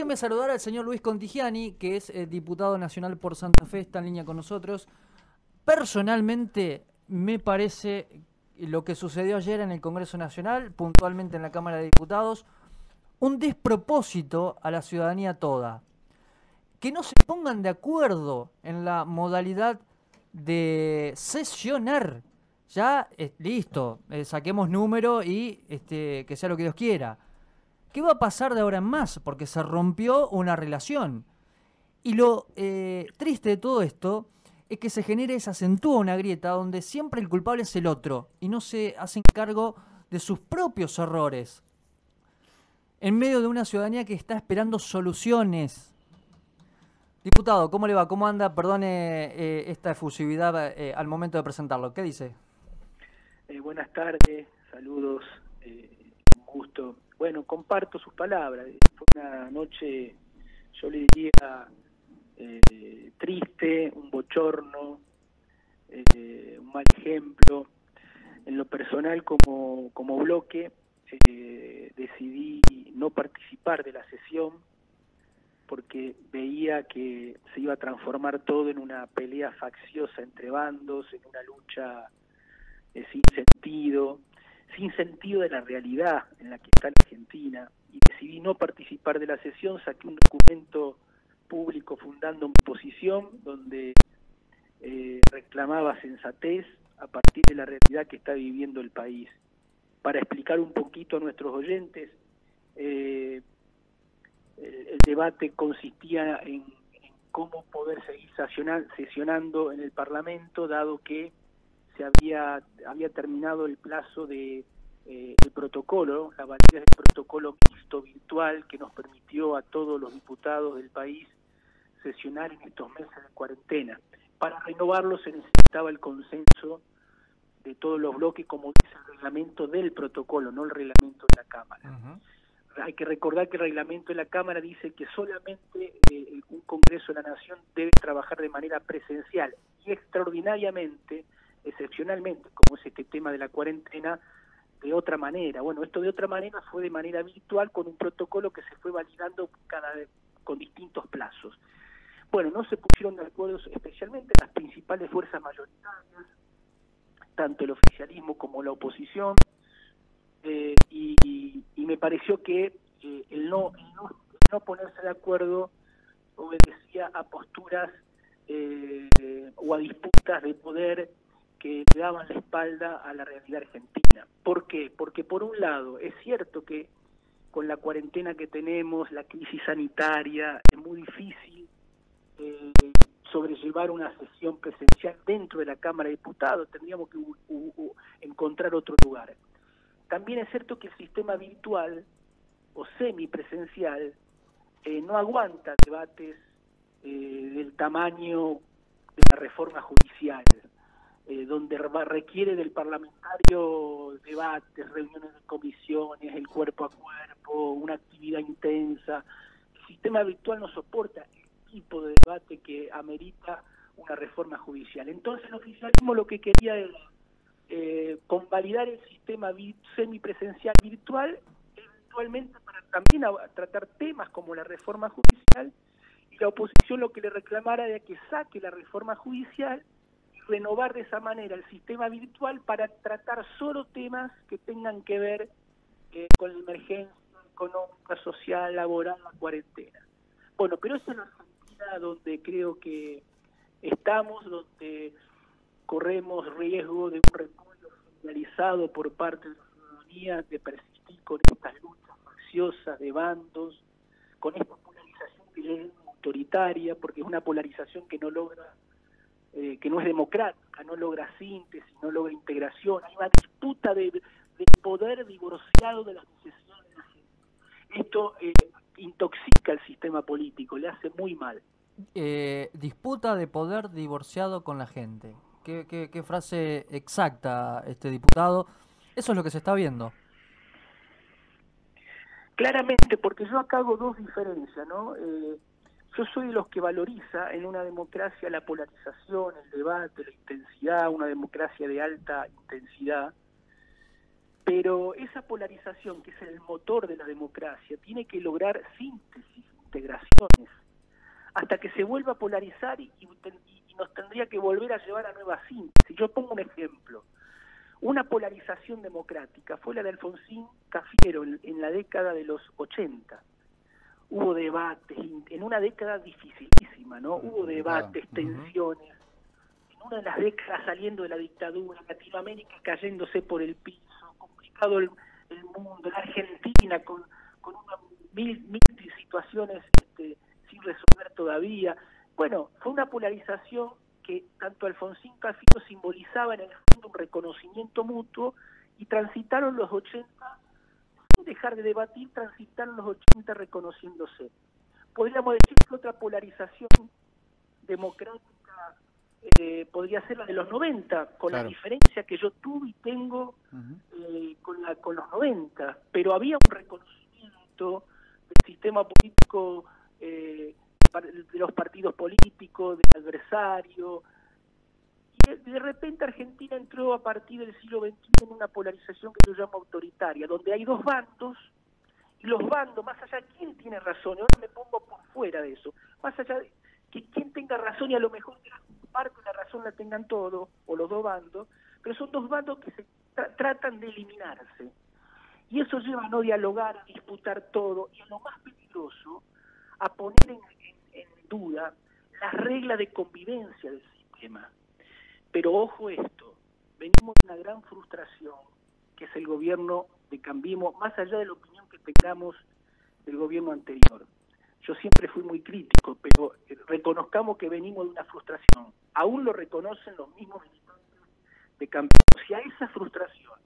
Déjeme saludar al señor Luis Contigiani, que es diputado nacional por Santa Fe, está en línea con nosotros. Personalmente, me parece lo que sucedió ayer en el Congreso Nacional, puntualmente en la Cámara de Diputados, un despropósito a la ciudadanía toda. Que no se pongan de acuerdo en la modalidad de sesionar. Ya, listo, saquemos número y que sea lo que Dios quiera. ¿Qué va a pasar de ahora en más? Porque se rompió una relación. Y lo triste de todo esto es que se genera y se acentúa una grieta donde siempre el culpable es el otro y no se hacen cargo de sus propios errores. En medio de una ciudadanía que está esperando soluciones. Diputado, ¿cómo le va? ¿Cómo anda? Perdone esta efusividad al momento de presentarlo. ¿Qué dice? Buenas tardes, saludos, un gusto. Bueno, comparto sus palabras. Fue una noche, yo le diría, triste, un bochorno, un mal ejemplo. En lo personal, como bloque, decidí no participar de la sesión porque veía que se iba a transformar todo en una pelea facciosa entre bandos, en una lucha sin sentido de la realidad en la que está la Argentina, y decidí no participar de la sesión. Saqué un documento público fundando mi posición, donde reclamaba sensatez a partir de la realidad que está viviendo el país. Para explicar un poquito a nuestros oyentes, el debate consistía en cómo poder seguir sesionando en el Parlamento, dado que se había terminado el plazo de el protocolo, la validez del protocolo mixto virtual que nos permitió a todos los diputados del país sesionar en estos meses de cuarentena. Para renovarlo se necesitaba el consenso de todos los bloques, como dice el reglamento del protocolo, no el reglamento de la Cámara. Hay que recordar que el reglamento de la Cámara dice que solamente un Congreso de la Nación debe trabajar de manera presencial y extraordinariamente, excepcionalmente, como es este tema de la cuarentena, de otra manera. Bueno, esto de otra manera fue de manera virtual, con un protocolo que se fue validando cada vez con distintos plazos. Bueno, no se pusieron de acuerdo especialmente las principales fuerzas mayoritarias, tanto el oficialismo como la oposición, y me pareció que el no ponerse de acuerdo obedecía a posturas o a disputas de poder que le daban la espalda a la realidad argentina. ¿Por qué? Porque por un lado es cierto que con la cuarentena que tenemos, la crisis sanitaria, es muy difícil sobrellevar una sesión presencial dentro de la Cámara de Diputados. Tendríamos que encontrar otro lugar. También es cierto que el sistema virtual o semipresencial no aguanta debates del tamaño de la reforma judicial, donde requiere del parlamentario debates, reuniones de comisiones, el cuerpo a cuerpo, una actividad intensa. El sistema virtual no soporta el tipo de debate que amerita una reforma judicial. Entonces el oficialismo lo que quería era convalidar el sistema semipresencial virtual, eventualmente para también tratar temas como la reforma judicial, y la oposición lo que le reclamara era que saque la reforma judicial y renovar de esa manera el sistema virtual para tratar solo temas que tengan que ver con la emergencia económica, social, laboral, la cuarentena. Bueno, pero esa es la Argentina donde creo que estamos, donde corremos riesgo de un repudio generalizado por parte de la ciudadanía, de persistir con estas luchas facciosas de bandos, con esta polarización que es autoritaria, porque es una polarización que no logra, que no es democrática, no logra síntesis, no logra integración. Hay una disputa de poder divorciado de las necesidades de la gente. Esto intoxica el sistema político, le hace muy mal. Disputa de poder divorciado con la gente. ¿Qué frase exacta, diputado? Eso es lo que se está viendo. Claramente, porque yo acá hago dos diferencias, ¿no? Yo soy de los que valoriza en una democracia la polarización, el debate, la intensidad, una democracia de alta intensidad, pero esa polarización, que es el motor de la democracia, tiene que lograr síntesis, tensiones, hasta que se vuelva a polarizar y nos tendría que volver a llevar a nuevas síntesis. Yo pongo un ejemplo. Una polarización democrática fue la de Alfonsín Cafiero en la década de los 80. Hubo debates, en una década dificilísima, ¿no? Hubo debates, tensiones. En una de las décadas saliendo de la dictadura, Latinoamérica cayéndose por el piso, complicado el mundo, la Argentina con una mil situaciones sin resolver todavía. Bueno, fue una polarización que tanto Alfonsín Cafiero simbolizaba en el fondo un reconocimiento mutuo, y transitaron los 80, sin dejar de debatir, transitaron los 80 reconociéndose. Podríamos decir que otra polarización democrática podría ser la de los 90, con la diferencia que yo tuve y tengo con los 90, pero había un reconocimiento del sistema político, de los partidos políticos, del adversario, y de repente Argentina entró a partir del siglo XXI en una polarización que yo llamo autoritaria, donde hay dos bandos, y los bandos, más allá de quién tiene razón, y ahora me pongo por fuera de eso, más allá de que quien tenga razón, y a lo mejor que parte de la razón la tengan todos, o los dos bandos, pero son dos bandos que se tratan de eliminarse, y eso lleva a no dialogar, a disputar todo, y a lo más peligroso, a poner en duda las reglas de convivencia del sistema. Pero ojo esto, venimos de una gran frustración, que es el gobierno de Cambiemos, más allá de la opinión que tengamos del gobierno anterior. Yo siempre fui muy crítico, pero reconozcamos que venimos de una frustración. Aún lo reconocen los mismos militantes de Cambiemos. Si a esa frustración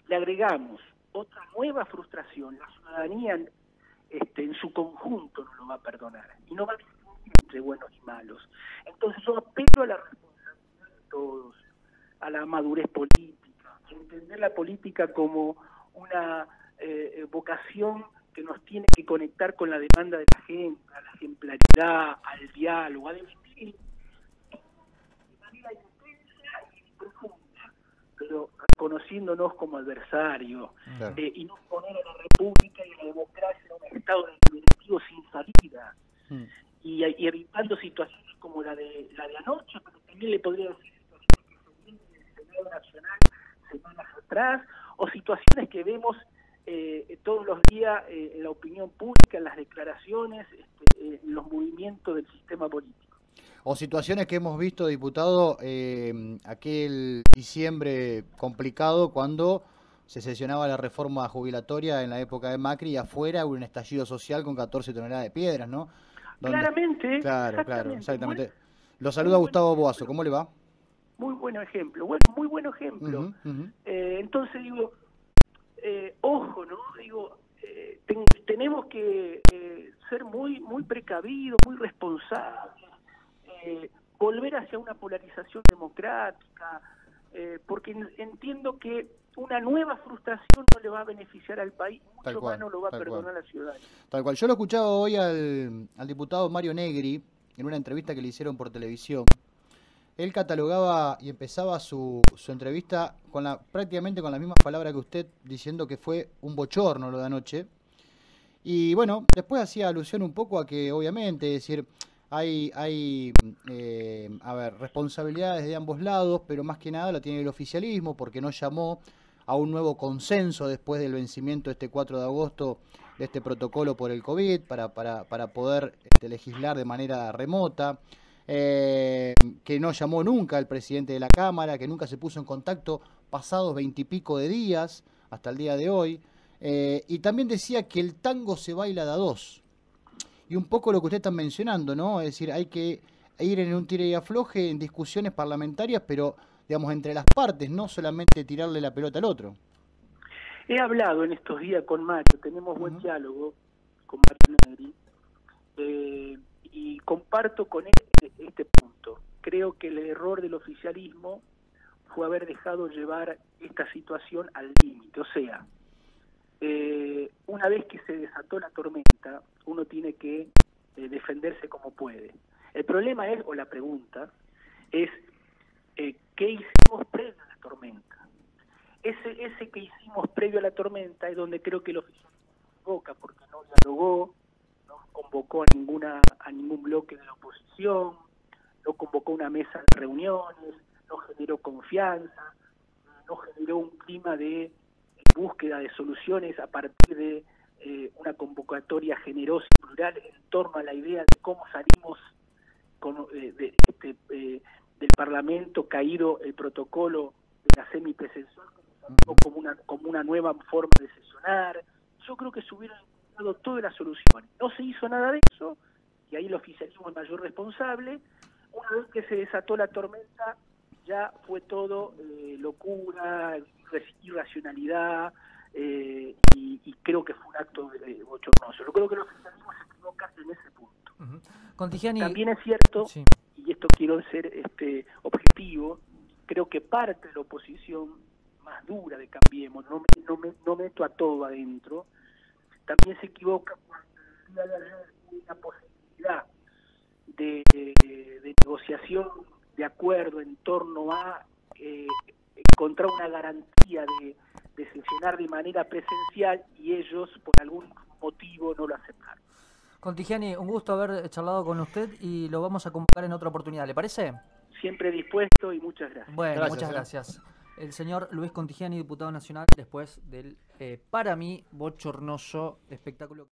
le agregamos otra nueva frustración, la ciudadanía en su conjunto no lo va a perdonar y no va a distinguir entre buenos y malos. Entonces yo apelo a la responsabilidad de todos, a la madurez política, a entender la política como una vocación que nos tiene que conectar con la demanda de la gente, a la ejemplaridad, al diálogo, a debatir de manera intensa y profunda, pero conociéndonos como adversarios, y no poner a la República y a la democracia en un estado definitivo sin salida, y evitando situaciones como la de anoche, pero también le podría decir situaciones que se vienen en el Senado Nacional semanas atrás, o situaciones que vemos todos los días en la opinión pública, en las declaraciones, en los movimientos del sistema político. O situaciones que hemos visto, diputado, aquel diciembre complicado cuando se sesionaba la reforma jubilatoria en la época de Macri, y afuera hubo un estallido social con 14 toneladas de piedras, ¿no? Donde... Claramente. Claro, exactamente. Lo saluda Gustavo Boazo, ¿cómo le va? Muy buen ejemplo, muy buen ejemplo. Entonces digo, ojo, ¿no? Digo, tenemos que ser muy precavidos, muy responsables, volver hacia una polarización democrática, porque entiendo que una nueva frustración no le va a beneficiar al país, mucho más no lo va a perdonar a la ciudadanía. Tal cual. Yo lo escuchaba hoy al diputado Mario Negri en una entrevista que le hicieron por televisión. Él catalogaba y empezaba su entrevista prácticamente con las mismas palabras que usted, diciendo que fue un bochorno lo de anoche. Y bueno, después hacía alusión un poco a que, obviamente, es decir, hay responsabilidades de ambos lados, pero más que nada la tiene el oficialismo, porque no llamó a un nuevo consenso después del vencimiento este 4 de agosto de este protocolo por el COVID para poder legislar de manera remota. Que no llamó nunca al presidente de la Cámara, que nunca se puso en contacto pasados 20 y pico de días, hasta el día de hoy, y también decía que el tango se baila de a dos, y un poco lo que usted está mencionando, ¿no? Es decir, hay que ir en un tire y afloje en discusiones parlamentarias, pero, digamos, entre las partes, no solamente tirarle la pelota al otro. He hablado en estos días con Mario, tenemos buen diálogo con Mario Negri, y comparto con él este punto. Creo que el error del oficialismo fue haber dejado llevar esta situación al límite. O sea, una vez que se desató la tormenta, uno tiene que defenderse como puede. El problema es, o la pregunta, es ¿qué hicimos previo a la tormenta? Ese que hicimos previo a la tormenta es donde creo que el oficialismo se equivoca, porque no dialogó, ¿no? convocó a ningún bloque de la oposición, no convocó una mesa de reuniones, no generó confianza, no generó un clima de búsqueda de soluciones a partir de una convocatoria generosa y plural en torno a la idea de cómo salimos del Parlamento caído el protocolo de la semipresencial como una nueva forma de sesionar. Yo creo que se hubieran dado todas las soluciones. No se hizo nada de eso, y ahí el oficialismo es mayor responsable. Una vez que se desató la tormenta, ya fue todo locura, irracionalidad, y creo que fue un acto bochornoso. Yo creo que el oficialismo se equivoca en ese punto. Contigiani, también es cierto, sí, y esto quiero ser objetivo, creo que parte de la oposición más dura de Cambiemos, no meto a todo adentro, también se equivoca cuando hay una posibilidad de negociación, de acuerdo en torno a encontrar una garantía de sesionar de manera presencial, y ellos por algún motivo no lo aceptaron. Contigiani, un gusto haber charlado con usted y lo vamos a convocar en otra oportunidad, ¿le parece? Siempre dispuesto y muchas gracias. Bueno, Gracias, muchas gracias. El señor Luis Contigiani, diputado nacional, después del, para mí, bochornoso espectáculo.